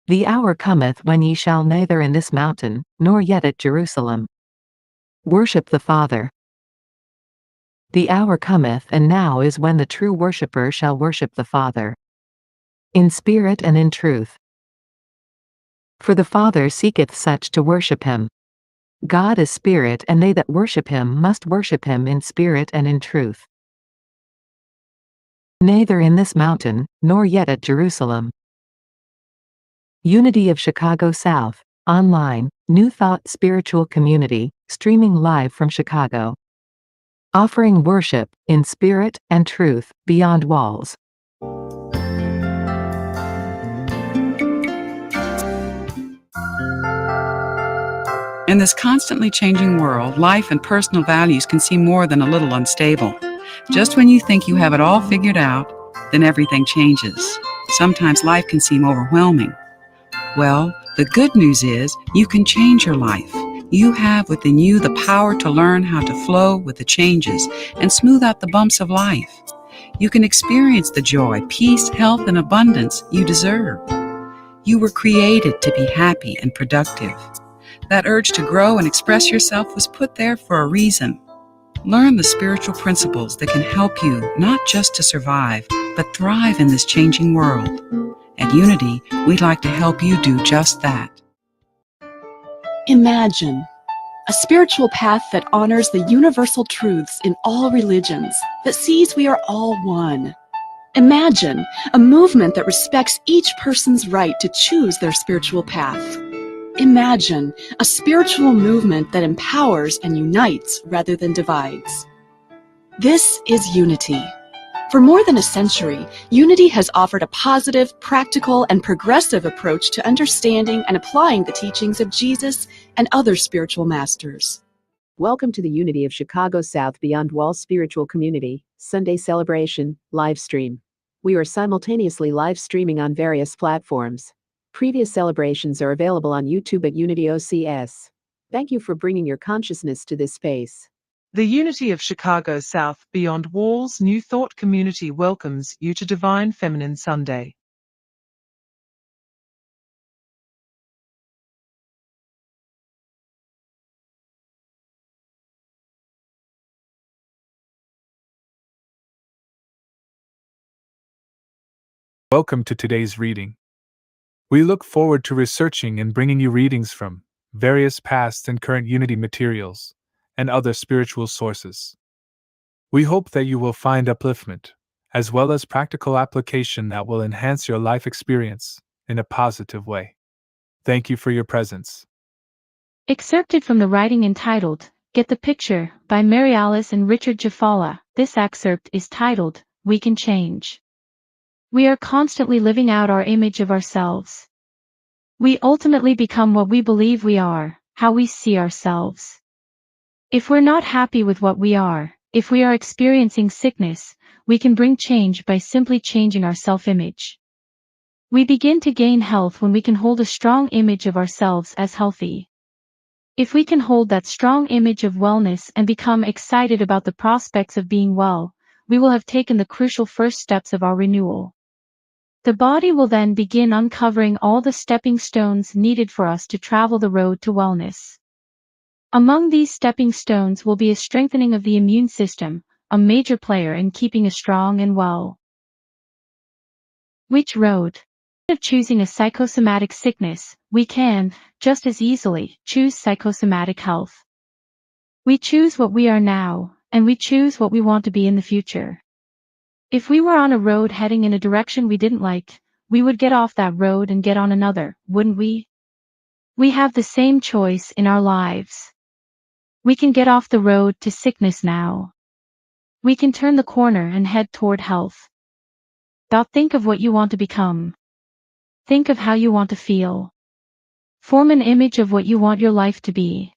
The hour cometh when ye shall neither in this mountain, nor yet at Jerusalem worship the Father. The hour cometh and now is when the true worshipper shall worship the Father in spirit and in truth. For the Father seeketh such to worship him. God is spirit, and they that worship him must worship him in spirit and in truth. Neither in this mountain, nor yet at Jerusalem. Unity of Chicago South. Online, New Thought Spiritual Community, streaming live from Chicago. Offering worship, in spirit and truth, beyond walls. In this constantly changing world, life and personal values can seem more than a little unstable. Just when you think you have it all figured out, then everything changes. Sometimes life can seem overwhelming. Well, the good news is you can change your life. You have within you the power to learn how to flow with the changes and smooth out the bumps of life. You can experience the joy, peace, health, and abundance you deserve. You were created to be happy and productive. That urge to grow and express yourself was put there for a reason. Learn the spiritual principles that can help you not just to survive, but thrive in this changing world. At Unity, we'd like to help you do just that. Imagine a spiritual path that honors the universal truths in all religions, that sees we are all one. Imagine a movement that respects each person's right to choose their spiritual path. Imagine a spiritual movement that empowers and unites rather than divides. This is Unity. For more than a century, Unity has offered a positive, practical, and progressive approach to understanding and applying the teachings of Jesus and other spiritual masters. Welcome to the Unity of Chicago South Beyond Walls Spiritual Community, Sunday Celebration, live stream. We are simultaneously live streaming on various platforms. Previous celebrations are available on YouTube at Unity OCS. Thank you for bringing your consciousness to this space. The Unity of Chicago South Beyond Walls New Thought Community welcomes you to Divine Feminine Sunday. Welcome to today's reading. We look forward to researching and bringing you readings from various past and current Unity materials and other spiritual sources. We hope that you will find upliftment, as well as practical application that will enhance your life experience in a positive way. Thank you for your presence. Excerpted from the writing entitled, Get the Picture, by Mary Alice and Richard Jafala. This excerpt is titled, We Can Change. We are constantly living out our image of ourselves. We ultimately become what we believe we are, how we see ourselves. If we're not happy with what we are, if we are experiencing sickness, we can bring change by simply changing our self-image. We begin to gain health when we can hold a strong image of ourselves as healthy. If we can hold that strong image of wellness and become excited about the prospects of being well, we will have taken the crucial first steps of our renewal. The body will then begin uncovering all the stepping stones needed for us to travel the road to wellness. Among these stepping stones will be a strengthening of the immune system, a major player in keeping us strong and well. Which road? Instead of choosing a psychosomatic sickness, we can, just as easily, choose psychosomatic health. We choose what we are now, and we choose what we want to be in the future. If we were on a road heading in a direction we didn't like, we would get off that road and get on another, wouldn't we? We have the same choice in our lives. We can get off the road to sickness now. We can turn the corner and head toward health. Think of what you want to become. Think of how you want to feel. Form an image of what you want your life to be.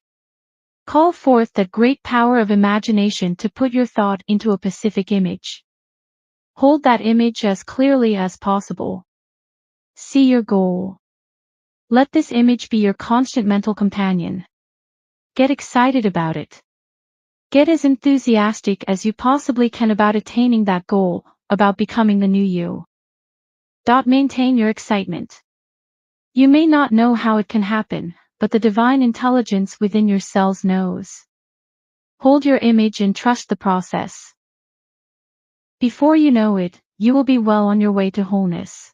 Call forth that great power of imagination to put your thought into a specific image. Hold that image as clearly as possible. See your goal. Let this image be your constant mental companion. Get excited about it. Get as enthusiastic as you possibly can about attaining that goal, about becoming the new you. Maintain your excitement. You may not know how it can happen, but the divine intelligence within your cells knows. Hold your image and trust the process. Before you know it, you will be well on your way to wholeness.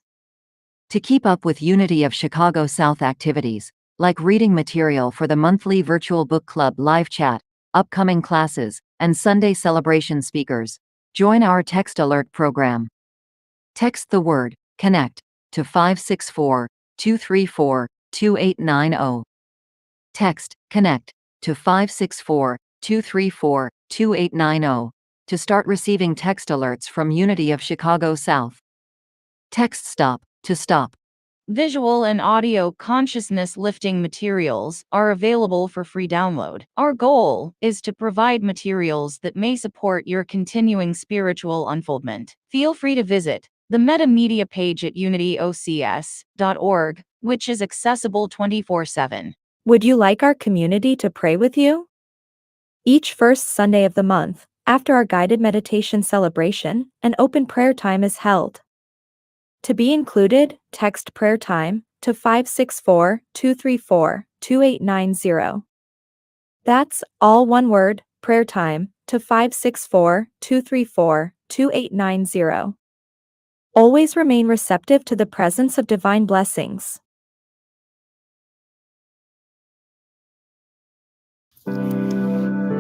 To keep up with Unity of Chicago South activities, like reading material for the monthly virtual book club live chat, upcoming classes, and Sunday celebration speakers, join our text alert program. Text the word CONNECT to 564-234-2890. Text CONNECT to 564-234-2890 to start receiving text alerts from Unity of Chicago South. Text STOP to stop. Visual and audio consciousness lifting materials are available for free download. Our goal is to provide materials that may support your continuing spiritual unfoldment. Feel free to visit the Meta Media page at unityocs.org, which is accessible 24/7. Would you like our community to pray with you? Each first Sunday of the month, after our guided meditation celebration, an open prayer time is held. To be included, text prayer time to 564-234-2890. That's all one word, prayer time, to 564-234-2890. Always remain receptive to the presence of divine blessings.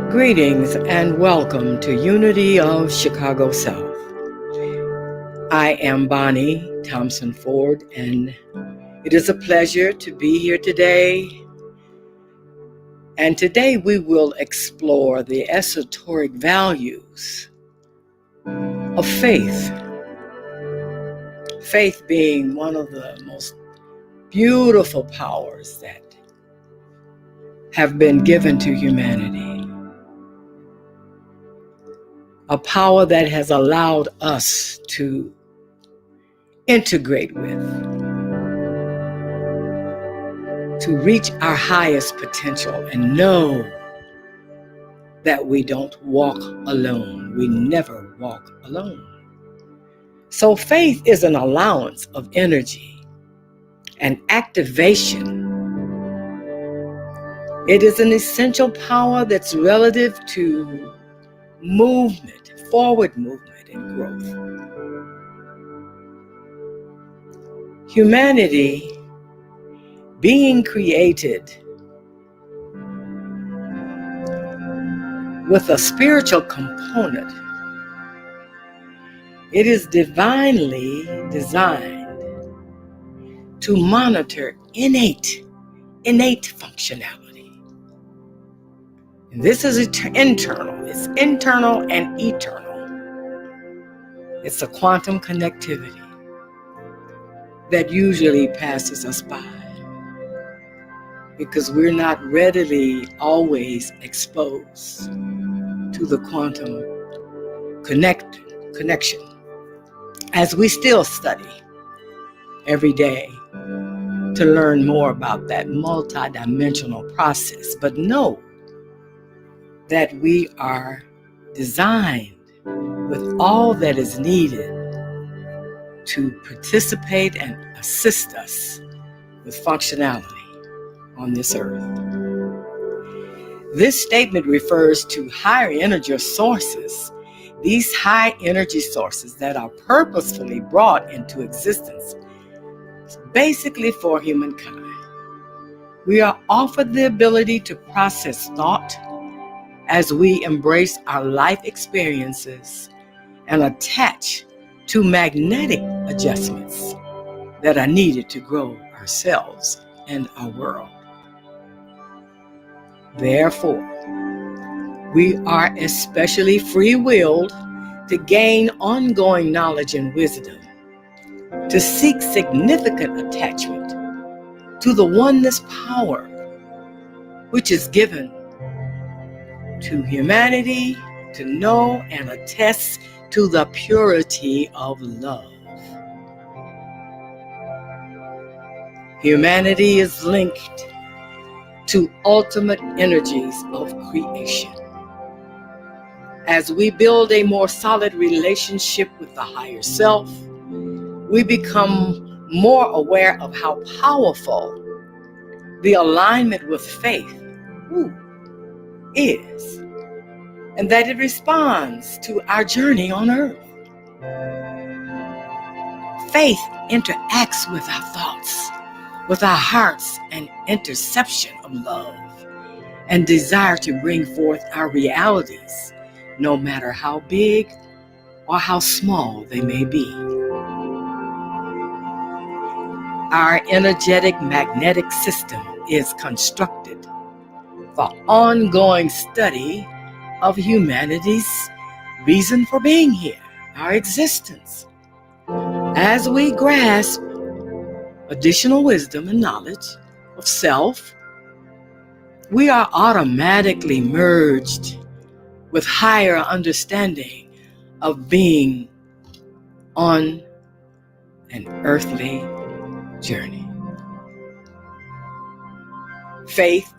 Greetings and welcome to Unity of Chicago South. I am Bonnie Thompson Ford, and it is a pleasure to be here today. And today we will explore the esoteric values of faith. Faith being one of the most beautiful powers that have been given to humanity. A power that has allowed us to integrate with, to reach our highest potential and know that we don't walk alone. We never walk alone. So faith is an allowance of energy and activation. It is an essential power that's relative to movement, forward movement and growth. Humanity being created with a spiritual component, it is divinely designed to monitor innate functionality. And this is internal. It's internal and eternal. It's a quantum connectivity that usually passes us by because we're not readily always exposed to the quantum connection as we still study every day to learn more about that multidimensional process. But know that we are designed with all that is needed to participate and assist us with functionality on this earth. This statement refers to higher energy sources, these high energy sources that are purposefully brought into existence, basically for humankind. We are offered the ability to process thought as we embrace our life experiences and attach to magnetic adjustments that are needed to grow ourselves and our world. Therefore, we are especially free-willed to gain ongoing knowledge and wisdom, to seek significant attachment to the oneness power which is given to humanity to know and attest to the purity of love. Humanity is linked to ultimate energies of creation. As we build a more solid relationship with the higher self, we become more aware of how powerful the alignment with faith is, and that it responds to our journey on earth. Faith interacts with our thoughts, with our hearts, and interception of love and desire to bring forth our realities, no matter how big or how small they may be. Our energetic magnetic system is constructed for ongoing study of humanity's reason for being here, our existence. As we grasp additional wisdom and knowledge of self, we are automatically merged with higher understanding of being on an earthly journey. Faith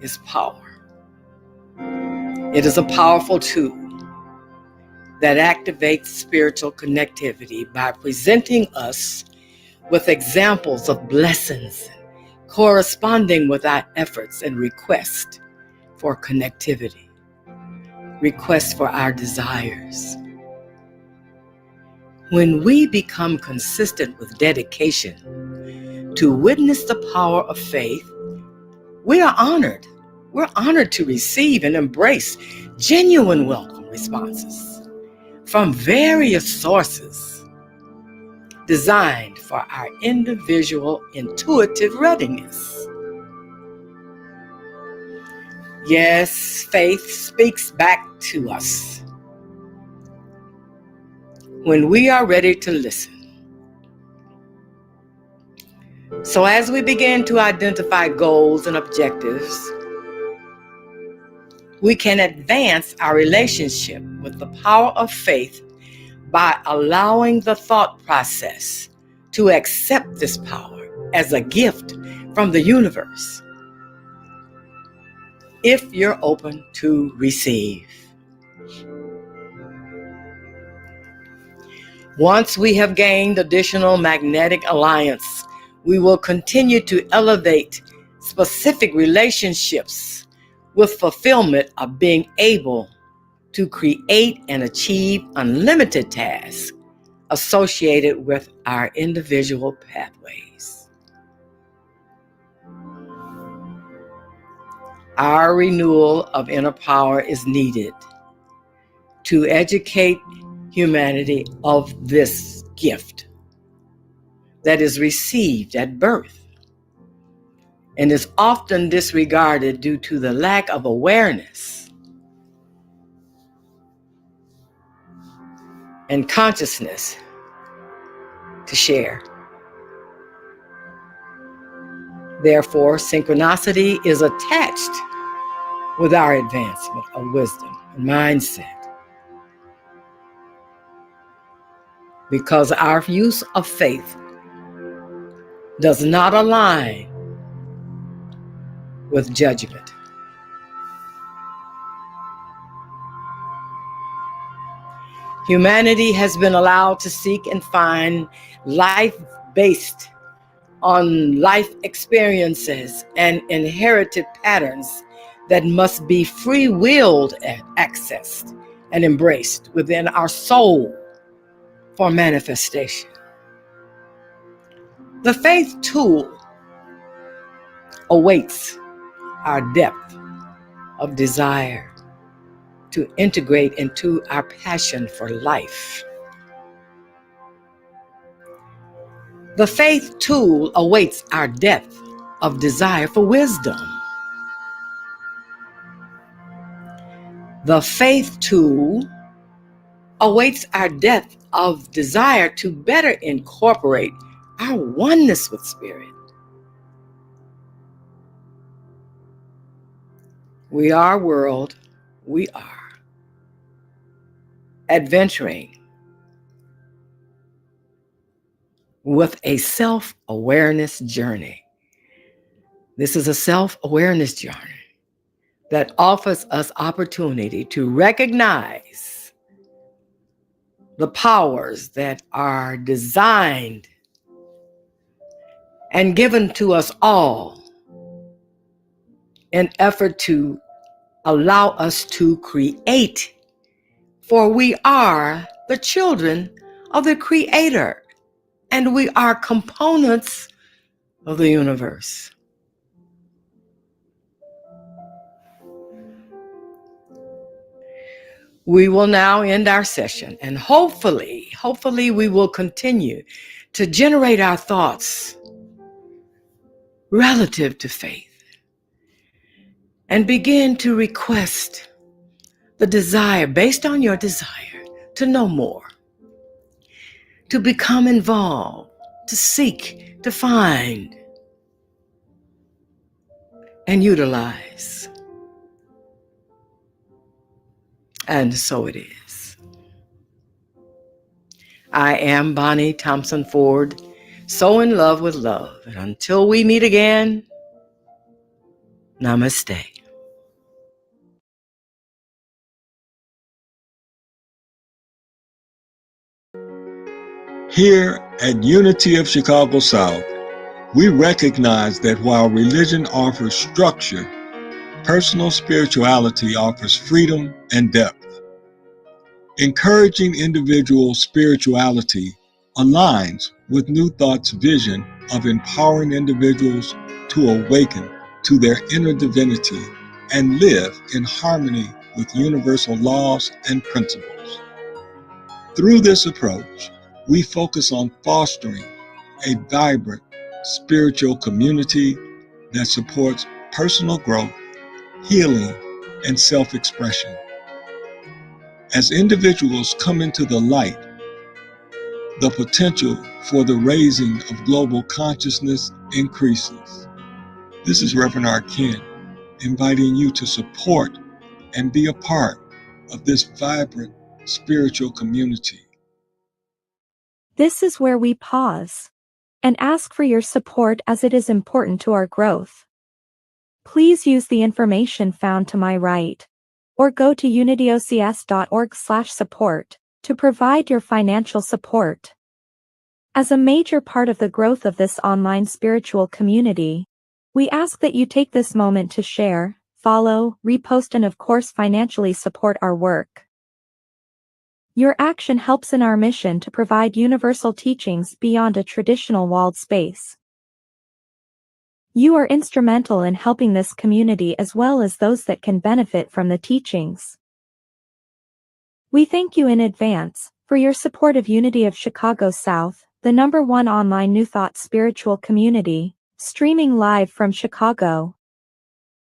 is power. It is a powerful tool that activates spiritual connectivity by presenting us with examples of blessings corresponding with our efforts and requests for connectivity, requests for our desires. When we become consistent with dedication to witness the power of faith, we are honored. We're honored to receive and embrace genuine welcome responses from various sources designed for our individual intuitive readiness. Yes, faith speaks back to us when we are ready to listen. So as we begin to identify goals and objectives, we can advance our relationship with the power of faith by allowing the thought process to accept this power as a gift from the universe, if you're open to receive. Once we have gained additional magnetic alliance, we will continue to elevate specific relationships with fulfillment of being able to create and achieve unlimited tasks associated with our individual pathways. Our renewal of inner power is needed to educate humanity of this gift that is received at birth and is often disregarded due to the lack of awareness and consciousness to share. Therefore, synchronicity is attached with our advancement of wisdom and mindset, because our use of faith does not align with judgment. Humanity has been allowed to seek and find life based on life experiences and inherited patterns that must be free-willed and accessed and embraced within our soul for manifestation. The faith tool awaits our depth of desire to integrate into our passion for life. The faith tool awaits our depth of desire for wisdom. The faith tool awaits our depth of desire to better incorporate our oneness with Spirit. We are world, we are adventuring with a self-awareness journey. This is a self-awareness journey that offers us opportunity to recognize the powers that are designed and given to us all in effort to allow us to create. For we are the children of the Creator, and we are components of the universe. We will now end our session, and hopefully we will continue to generate our thoughts relative to faith and begin to request the desire, based on your desire, to know more, to become involved, to seek, to find, and utilize. And so it is. I am Bonnie Thompson Ford, so in love with love. And until we meet again, namaste. Here at Unity of Chicago South, we recognize that while religion offers structure, personal spirituality offers freedom and depth. Encouraging individual spirituality aligns with New Thought's vision of empowering individuals to awaken to their inner divinity and live in harmony with universal laws and principles. Through this approach, we focus on fostering a vibrant spiritual community that supports personal growth, healing, and self-expression. As individuals come into the light, the potential for the raising of global consciousness increases. This is Reverend R. Ken, inviting you to support and be a part of this vibrant spiritual community. This is where we pause and ask for your support as it is important to our growth. Please use the information found to my right, or go to unityocs.org/support to provide your financial support. As a major part of the growth of this online spiritual community, we ask that you take this moment to share, follow, repost, and of course financially support our work. Your action helps in our mission to provide universal teachings beyond a traditional walled space. You are instrumental in helping this community as well as those that can benefit from the teachings. We thank you in advance for your support of Unity of Chicago South, the #1 online New Thought spiritual community, streaming live from Chicago.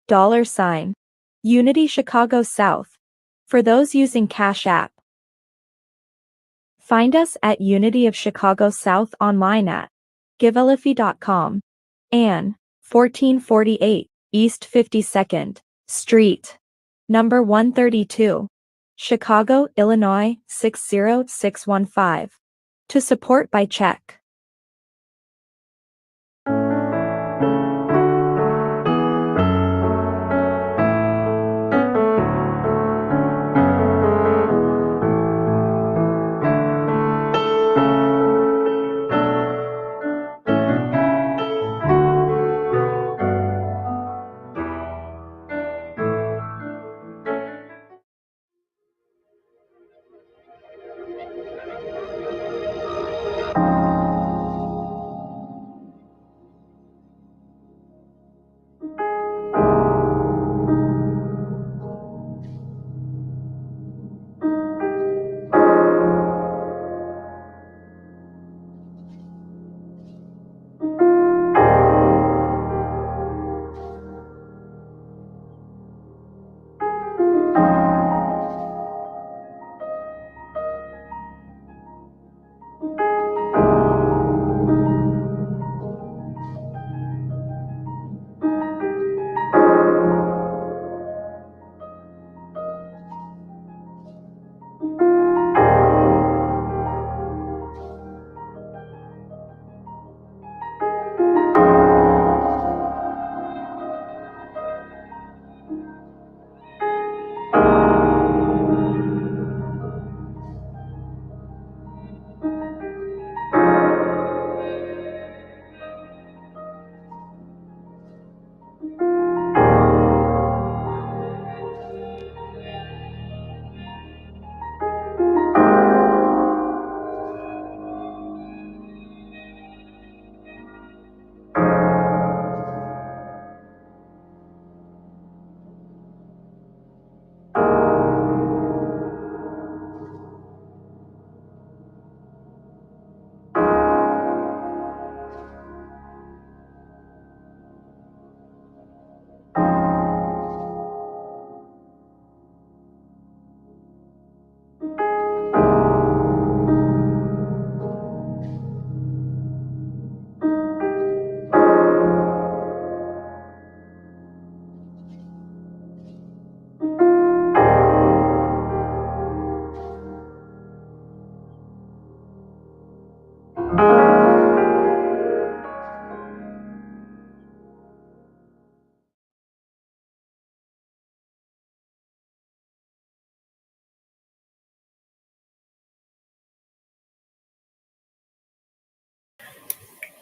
$, Unity Chicago South, for those using Cash App. Find us at Unity of Chicago South online at givealifi.com and 1448 East 52nd Street, number 132, Chicago, Illinois 60615, to support by check.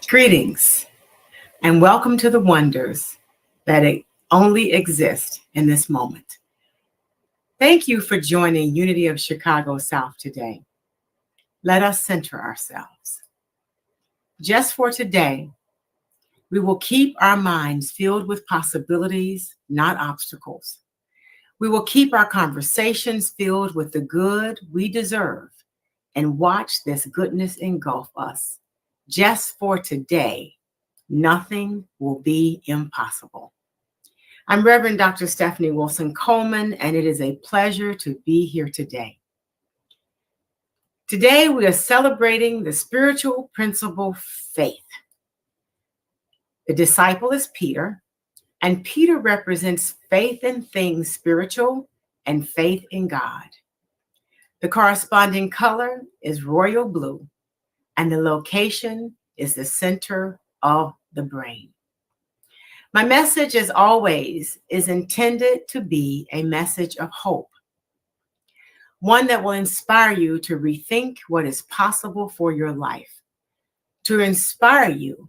Greetings and welcome to the wonders that only exist in this moment. Thank you for joining Unity of Chicago South today. Let us center ourselves. Just for today, we will keep our minds filled with possibilities, not obstacles. We will keep our conversations filled with the good we deserve and watch this goodness engulf us. Just for today, nothing will be impossible. I'm Reverend Dr. Stephanie Wilson Coleman, and it is a pleasure to be here today. Today, we are celebrating the spiritual principle faith. The disciple is Peter, and Peter represents faith in things spiritual and faith in God. The corresponding color is royal blue, and the location is the center of the brain. My message, as always, is intended to be a message of hope, one that will inspire you to rethink what is possible for your life, to inspire you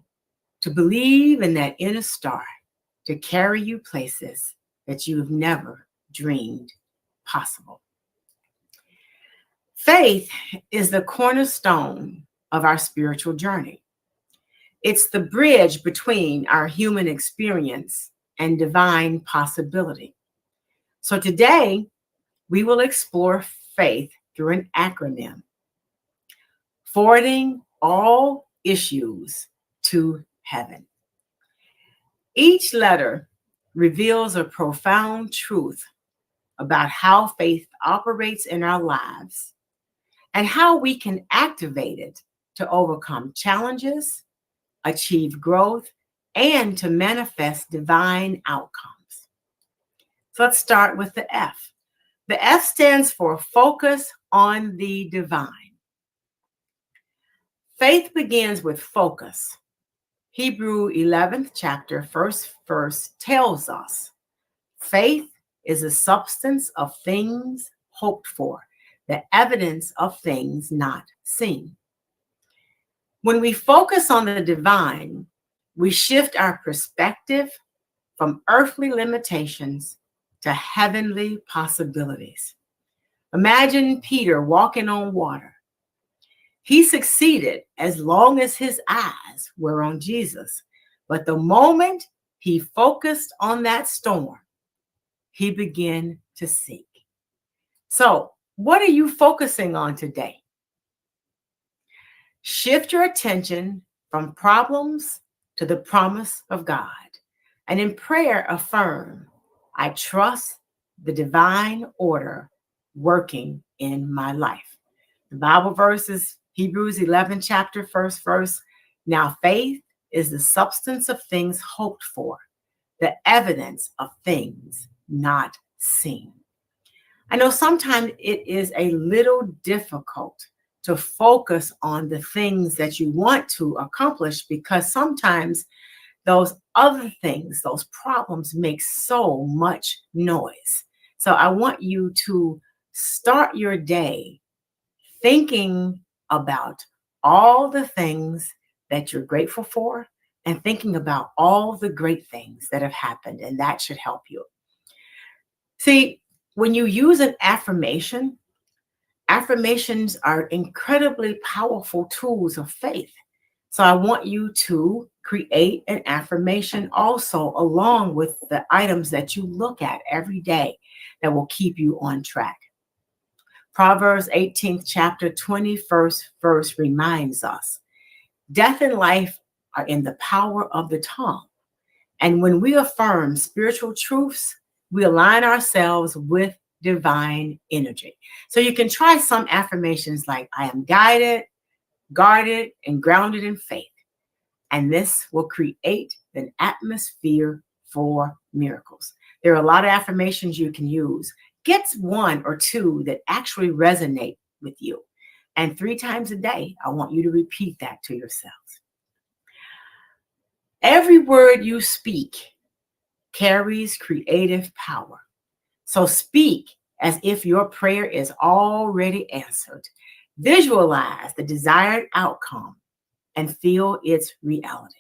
to believe in that inner star, to carry you places that you have never dreamed possible. Faith is the cornerstone of our spiritual journey. It's the bridge between our human experience and divine possibility. So today, we will explore faith through an acronym: forwarding all issues to heaven. Each letter reveals a profound truth about how faith operates in our lives and how we can activate it to overcome challenges, achieve growth, and to manifest divine outcomes. So let's start with the F. The F stands for focus on the divine. Faith begins with focus. Hebrew 11th chapter, first verse tells us, faith is the substance of things hoped for, the evidence of things not seen. When we focus on the divine, we shift our perspective from earthly limitations to heavenly possibilities. Imagine Peter walking on water. He succeeded as long as his eyes were on Jesus. But the moment he focused on that storm, he began to sink. So, what are you focusing on today? Shift your attention from problems to the promise of God. And in prayer, affirm, I trust the divine order working in my life. The Bible verse is Hebrews 11 chapter, first verse. Now faith is the substance of things hoped for, the evidence of things not seen. I know sometimes it is a little difficult to focus on the things that you want to accomplish because sometimes those other things, those problems make so much noise. So I want you to start your day thinking about all the things that you're grateful for and thinking about all the great things that have happened, and that should help you. See, when you use an affirmation, affirmations are incredibly powerful tools of faith. So I want you to create an affirmation also along with the items that you look at every day that will keep you on track. Proverbs 18th chapter 21st verse reminds us, death and life are in the power of the tongue. And when we affirm spiritual truths, we align ourselves with divine energy. So you can try some affirmations like, I am guided, guarded, and grounded in faith. And this will create an atmosphere for miracles. There are a lot of affirmations you can use. Get one or two that actually resonate with you. And 3 times a day, I want you to repeat that to yourselves. Every word you speak carries creative power. So speak as if your prayer is already answered. Visualize the desired outcome and feel its reality.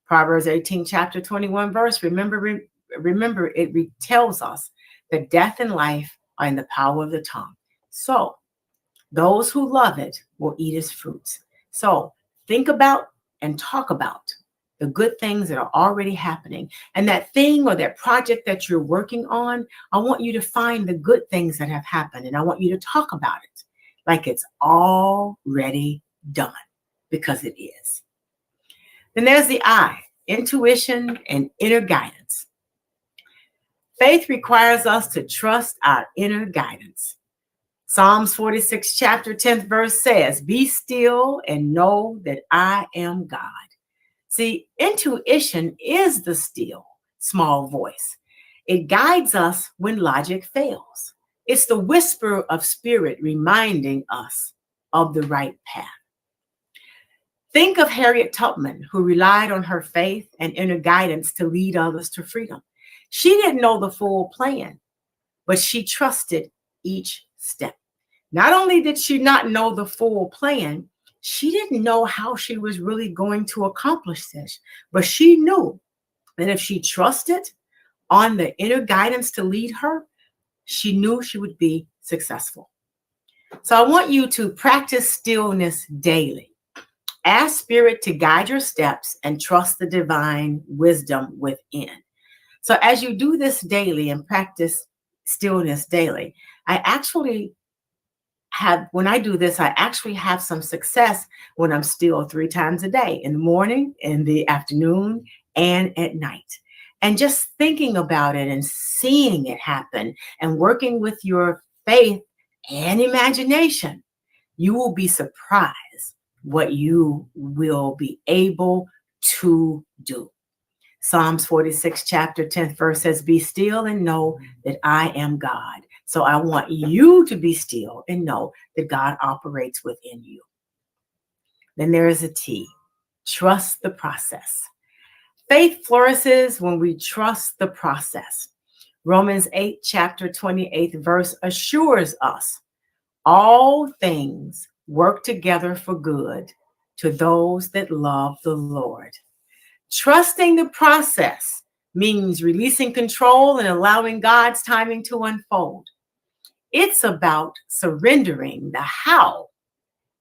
Proverbs 18, chapter 21 verse, remember it tells us that death and life are in the power of the tongue. So those who love it will eat its fruits. So think about and talk about the good things that are already happening. And that thing or that project that you're working on, I want you to find the good things that have happened. And I want you to talk about it like it's already done, because it is. Then there's the I, intuition and inner guidance. Faith requires us to trust our inner guidance. Psalms 46, chapter 10th verse says, "Be still and know that I am God." See, intuition is the still, small voice. It guides us when logic fails. It's the whisper of spirit reminding us of the right path. Think of Harriet Tubman, who relied on her faith and inner guidance to lead others to freedom. She didn't know the full plan, but she trusted each step. Not only did she not know the full plan, she didn't know how she was really going to accomplish this, but she knew that if she trusted on the inner guidance to lead her, she knew she would be successful. So I want you to practice stillness daily. Ask Spirit to guide your steps and trust the divine wisdom within. So as you do this daily and practice stillness daily, when I do this, I actually have some success when I'm still 3 times a day, in the morning, in the afternoon, and at night. And just thinking about it and seeing it happen and working with your faith and imagination, you will be surprised what you will be able to do. Psalms 46, chapter 10th verse says, "Be still and know that I am God." So I want you to be still and know that God operates within you. Then there is a T, trust the process. Faith flourishes when we trust the process. Romans 8, chapter 28th verse assures us, all things work together for good to those that love the Lord. Trusting the process means releasing control and allowing God's timing to unfold. It's about surrendering the how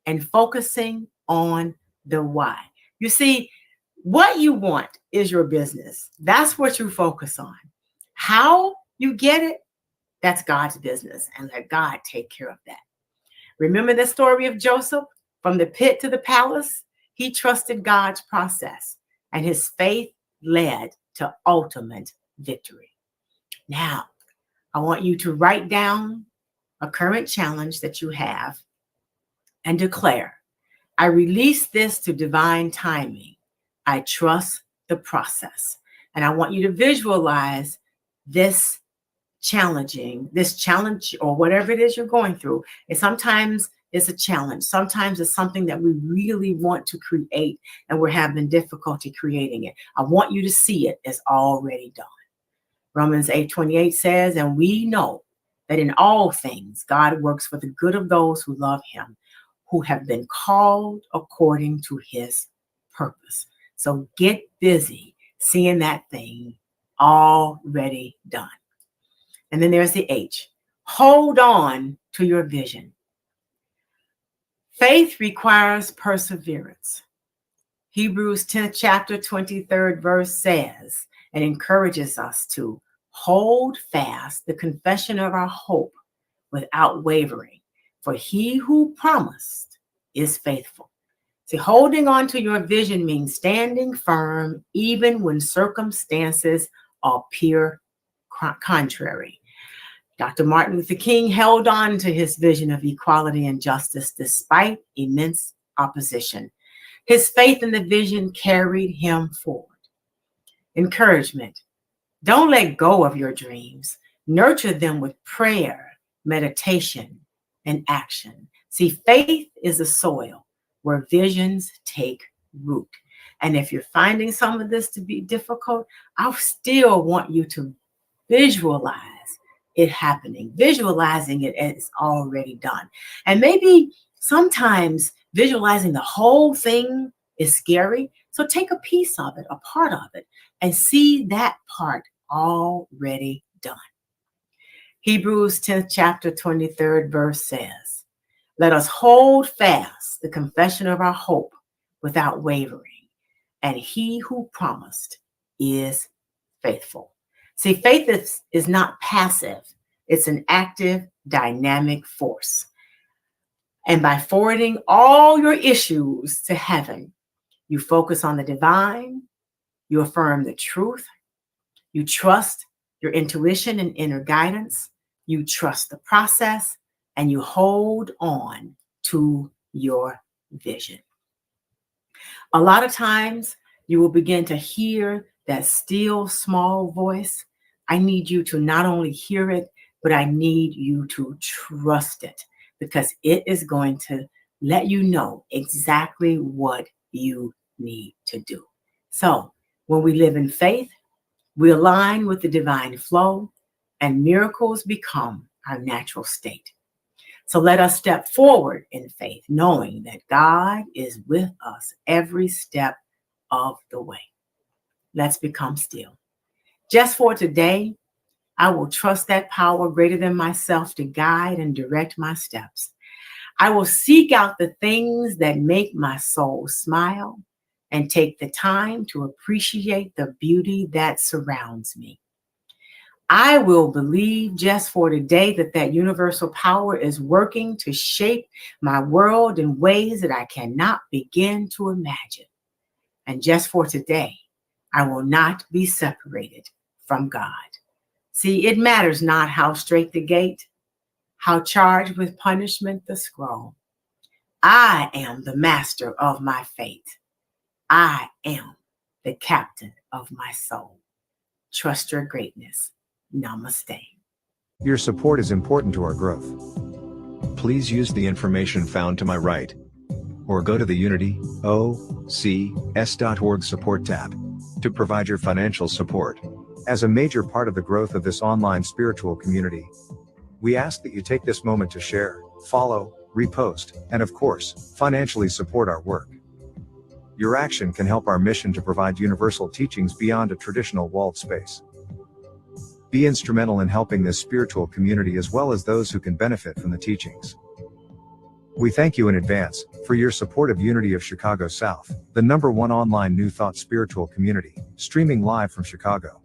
and focusing on the why. You see, what you want is your business. That's what you focus on. How you get it, that's God's business, and let God take care of that. Remember the story of Joseph? From the pit to the palace, he trusted God's process, and his faith led to ultimate victory. Now, I want you to write down a current challenge that you have and declare, I release this to divine timing. I trust the process. And I want you to visualize this challenge or whatever it is you're going through. And sometimes it's a challenge. Sometimes it's something that we really want to create and we're having difficulty creating it. I want you to see it as already done. Romans 8:28 says, and we know that in all things God works for the good of those who love him, who have been called according to his purpose. So get busy seeing that thing already done. And then there's the H. Hold on to your vision. Faith requires perseverance. Hebrews 10th chapter 23rd verse says and encourages us to hold fast the confession of our hope without wavering, for he who promised is faithful. See, holding on to your vision means standing firm even when circumstances appear contrary. Dr. Martin Luther King held on to his vision of equality and justice despite immense opposition. His faith in the vision carried him forward. Encouragement. Don't let go of your dreams. Nurture them with prayer, meditation, and action. See, faith is the soil where visions take root. And if you're finding some of this to be difficult, I still want you to visualize it happening, visualizing it as already done. And maybe sometimes visualizing the whole thing is scary. So take a piece of it, a part of it, and see that part already done. Hebrews 10th chapter 23rd verse says, "Let us hold fast the confession of our hope without wavering, and he who promised is faithful." See, faith is not passive. It's an active, dynamic force. And by forwarding all your issues to heaven, you focus on the divine, you affirm the truth, you trust your intuition and inner guidance, you trust the process, and you hold on to your vision. A lot of times you will begin to hear that still small voice. I need you to not only hear it, but I need you to trust it, because it is going to let you know exactly what you need to do. So when we live in faith, we align with the divine flow, and miracles become our natural state. So let us step forward in faith, knowing that God is with us every step of the way. Let's become still. Just for today, I will trust that power greater than myself to guide and direct my steps. I will seek out the things that make my soul smile and take the time to appreciate the beauty that surrounds me. I will believe just for today that universal power is working to shape my world in ways that I cannot begin to imagine. And just for today, I will not be separated from God. See, it matters not how straight the gate, how charged with punishment the scroll. I am the master of my fate. I am the captain of my soul. Trust your greatness. Namaste. Your support is important to our growth. Please use the information found to my right, or go to the UnityOCS.org support tab to provide your financial support. As a major part of the growth of this online spiritual community, we ask that you take this moment to share, follow, repost, and of course, financially support our work. Your action can help our mission to provide universal teachings beyond a traditional walled space. Be instrumental in helping this spiritual community as well as those who can benefit from the teachings. We thank you in advance for your support of Unity of Chicago South, the #1 online New Thought spiritual community, streaming live from Chicago.